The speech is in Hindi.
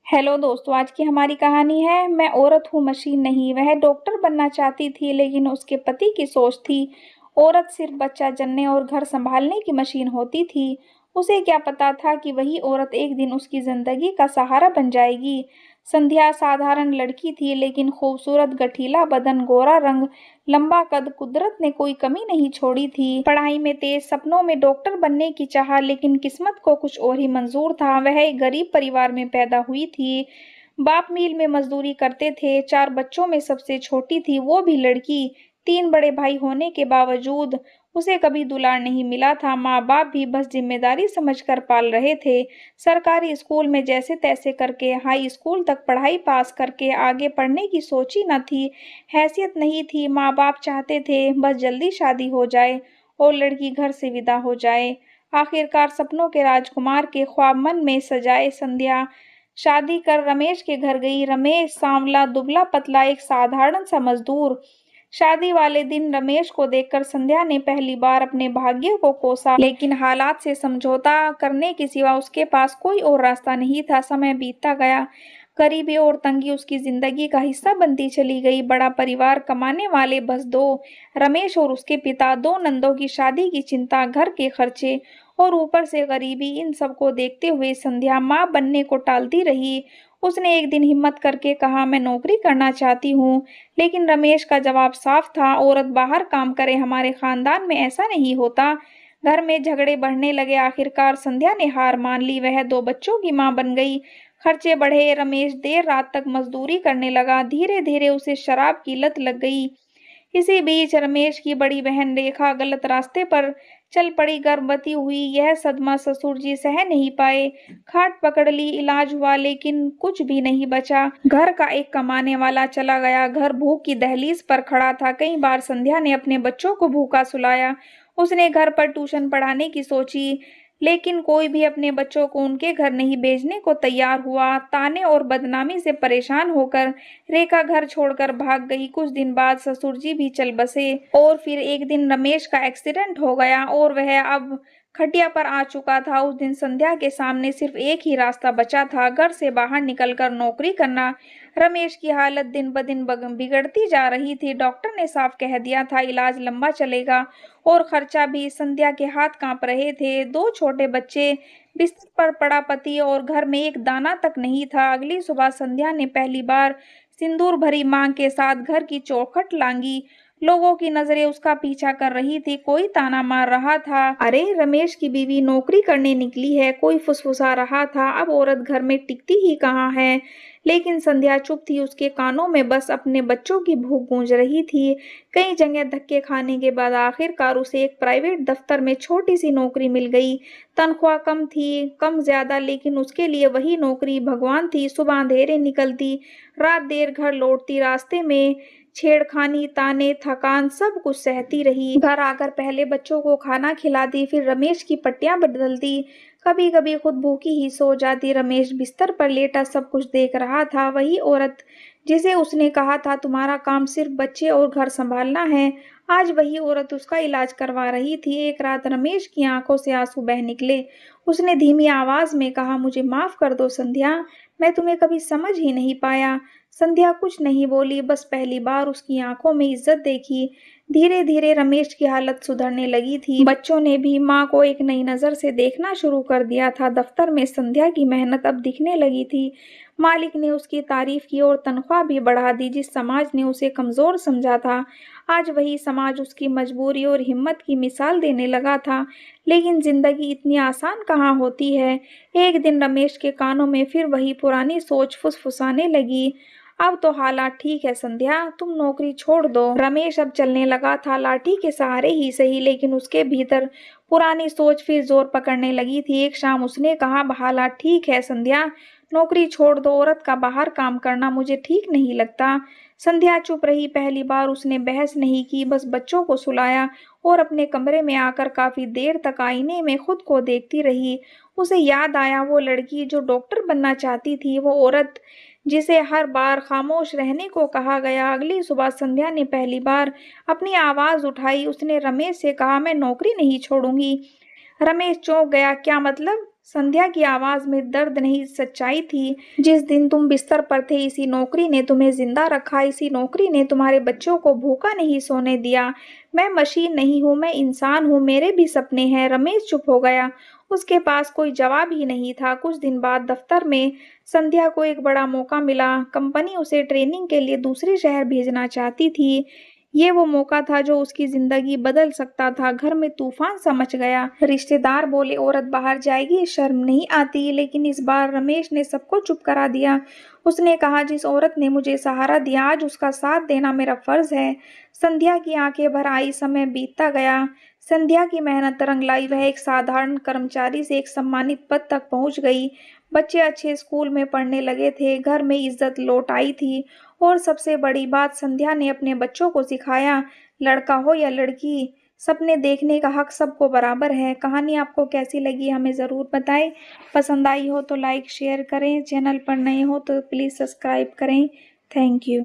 हेलो दोस्तों, आज की हमारी कहानी है मैं औरत हूँ मशीन नहीं। वह डॉक्टर बनना चाहती थी, लेकिन उसके पति की सोच थी औरत सिर्फ बच्चा जनने और घर संभालने की मशीन होती थी। उसे क्या पता था कि वही औरत एक दिन उसकी जिंदगी का सहारा बन जाएगी। संध्या साधारण लड़की थी, लेकिन खूबसूरत, गठीला बदन, गोरा रंग, लंबा कद, कुदरत ने कोई कमी नहीं छोड़ी थी। पढ़ाई में तेज, सपनों में डॉक्टर बनने की चाह, लेकिन किस्मत को कुछ और ही मंजूर था। वह एक गरीब परिवार में पैदा हुई थी। बाप मिल में मजदूरी करते थे। 4 बच्चों में सबसे छोटी थी, वो भी लड़की। 3 बड़े भाई होने के बावजूद उसे कभी दुलार नहीं मिला था। माँ बाप भी बस जिम्मेदारी समझकर पाल रहे थे। सरकारी स्कूल में जैसे तैसे करके हाई स्कूल तक पढ़ाई पास करके आगे पढ़ने की सोची न थी। हैसियत नहीं थी। माँ बाप चाहते थे बस जल्दी शादी हो जाए और लड़की घर से विदा हो जाए। आखिरकार सपनों के राजकुमार के ख्वाब मन में सजाए संध्या शादी कर रमेश के घर गई। रमेश सांवला, दुबला पतला, एक साधारण सा मजदूर। शादी वाले दिन रमेश को देखकर संध्या ने पहली बार अपने भाग्य को कोसा, लेकिन हालात से समझौता करने के सिवा उसके पास कोई और रास्ता नहीं था। समय बीतता गया। गरीबी और तंगी उसकी जिंदगी का हिस्सा बनती चली गई। बड़ा परिवार, कमाने वाले बस 2, रमेश और उसके पिता। 2 नंदों की शादी की चिंता, घर के खर्चे और ऊपर से गरीबी। इन सबको देखते हुए संध्या माँ बनने को टालती रही। उसने एक दिन हिम्मत करके कहा, मैं नौकरी करना चाहती हूँ। लेकिन रमेश का जवाब साफ था, औरत बाहर काम करे, हमारे खानदान में ऐसा नहीं होता। घर में झगड़े बढ़ने लगे। आखिरकार संध्या ने हार मान ली। वह 2 बच्चों की मां बन गई। खर्चे बढ़े। रमेश देर रात तक मजदूरी करने लगा। धीरे धीरे उसे शराब की लत लग गई। इसी बीच रमेश की बड़ी बहन रेखा गलत रास्ते पर चल पड़ी। गर्भवती हुई। यह सदमा ससुर जी सह नहीं पाए। खाट पकड़ ली। इलाज हुआ, लेकिन कुछ भी नहीं बचा। घर का एक कमाने वाला चला गया। घर भूख की दहलीज पर खड़ा था। कई बार संध्या ने अपने बच्चों को भूखा सुलाया। उसने घर पर ट्यूशन पढ़ाने की सोची, लेकिन कोई भी अपने बच्चों को उनके घर नहीं भेजने को तैयार हुआ। ताने और बदनामी से परेशान होकर रेखा घर छोड़कर भाग गई। कुछ दिन बाद ससुर जी भी चल बसे। और फिर एक दिन रमेश का एक्सीडेंट हो गया और वह अब खटिया पर आ चुका था। उस दिन संध्या के सामने सिर्फ एक ही रास्ता बचा था, घर से बाहर निकलकर नौकरी करना। रमेश की हालत दिन ब दिन बिगड़ती जा रही थी। डॉक्टर ने साफ कह दिया था इलाज लंबा चलेगा और खर्चा भी। संध्या के हाथ कांप रहे थे। 2 छोटे बच्चे, बिस्तर पर पड़ा पति और घर में एक दाना तक नहीं था। अगली सुबह संध्या ने पहली बार सिंदूर भरी मांग के साथ घर की चौखट लांगी। लोगों की नजरें उसका पीछा कर रही थी। कोई ताना मार रहा था, अरे रमेश की बीवी नौकरी करने निकली है। कोई फुसफुसा रहा था, अब औरत घर में टिकती ही कहाँ है। लेकिन संध्या चुप थी। उसके कानों में बस अपने बच्चों की भूख गूंज रही थी। कई जगह धक्के खाने के बाद आखिरकार उसे एक प्राइवेट दफ्तर में छोटी सी नौकरी मिल गई। तनख्वाह कम थी, कम ज्यादा, लेकिन उसके लिए वही नौकरी भगवान थी। सुबह अंधेरे निकलती, रात देर घर लौटती, रास्ते में छेड़खानी, ताने, थकान, सब कुछ सहती रही। घर आकर पहले बच्चों को खाना खिलाती, फिर रमेश की पट्टियां बदलती, कभी कभी खुद भूखी ही सो जाती। रमेश बिस्तर पर लेटा सब कुछ देख रहा था। वही औरत जिसे उसने कहा था तुम्हारा काम सिर्फ बच्चे और घर संभालना है, आज वही औरत उसका इलाज करवा रही थी। एक रात रमेश की आंखों से आंसू बह निकले। उसने धीमी आवाज में कहा, मुझे माफ कर दो संध्या, मैं तुम्हें कभी समझ ही नहीं पाया। संध्या कुछ नहीं बोली, बस पहली बार उसकी आंखों में इज्जत देखी। धीरे धीरे रमेश की हालत सुधरने लगी थी। बच्चों ने भी माँ को एक नई नजर से देखना शुरू कर दिया था। दफ्तर में संध्या की मेहनत अब दिखने लगी थी। मालिक ने उसकी तारीफ की और तनख्वाह भी बढ़ा दी। जिस समाज ने उसे कमजोर समझा था, आज वही समाज उसकी मजबूरी और हिम्मत की मिसाल देने लगा था। लेकिन जिंदगी इतनी आसान कहाँ होती है। एक दिन रमेश के कानों में फिर वही पुरानी सोच फुसफुसाने लगी, अब तो हालात ठीक है संध्या, तुम नौकरी छोड़ दो। रमेश अब चलने लगा था, लाठी के सहारे ही सही, लेकिन उसके भीतर पुरानी सोच फिर जोर पकड़ने लगी थी। एक शाम उसने कहा, हालात ठीक है संध्या, नौकरी छोड़ दो। औरत का बाहर काम करना मुझे ठीक नहीं लगता। संध्या चुप रही। पहली बार उसने बहस नहीं की, बस बच्चों को सुलाया और अपने कमरे में आकर काफी देर तक आईने में खुद को देखती रही। उसे याद आया वो लड़की जो डॉक्टर बनना चाहती थी, वो औरत जिसे हर बार खामोश रहने को कहा गया। अगली सुबह संध्या ने पहली बार अपनी आवाज उठाई। उसने रमेश से कहा, मैं नौकरी नहीं छोड़ूंगी। रमेश चौंक गया, क्या मतलब? संध्या की आवाज में दर्द नहीं, सच्चाई थी। जिस दिन तुम बिस्तर पर थे, इसी नौकरी ने तुम्हें जिंदा रखा, इसी नौकरी ने तुम्हारे बच्चों को भूखा नहीं सोने दिया। मैं मशीन नहीं हूँ, मैं इंसान हूँ, मेरे भी सपने हैं। रमेश चुप हो गया। उसके पास कोई जवाब ही नहीं था। कुछ दिन बाद दफ्तर में संध्या को एक बड़ा मौका मिला। कंपनी उसे ट्रेनिंग के लिए दूसरे शहर भेजना चाहती थी। ये वो मौका था जो उसकी जिंदगी बदल सकता था। घर में तूफान सा मच गया। रिश्तेदार बोले, औरत बाहर जाएगी, शर्म नहीं आती। लेकिन इस बार रमेश ने सबको चुप करा दिया। उसने कहा, जिस औरत ने मुझे सहारा दिया, आज उसका साथ देना मेरा फर्ज है। संध्या की आंखें भर आई। समय बीतता गया। संध्या की मेहनत रंग लाई। वह एक साधारण कर्मचारी से एक सम्मानित पद तक पहुंच गई। बच्चे अच्छे स्कूल में पढ़ने लगे थे। घर में इज्जत लौट आई थी। और सबसे बड़ी बात, संध्या ने अपने बच्चों को सिखाया, लड़का हो या लड़की, सपने देखने का हक सबको बराबर है। कहानी आपको कैसी लगी हमें ज़रूर बताएं। पसंद आई हो तो लाइक शेयर करें। चैनल पर नए हो तो प्लीज़ सब्सक्राइब करें। Thank you.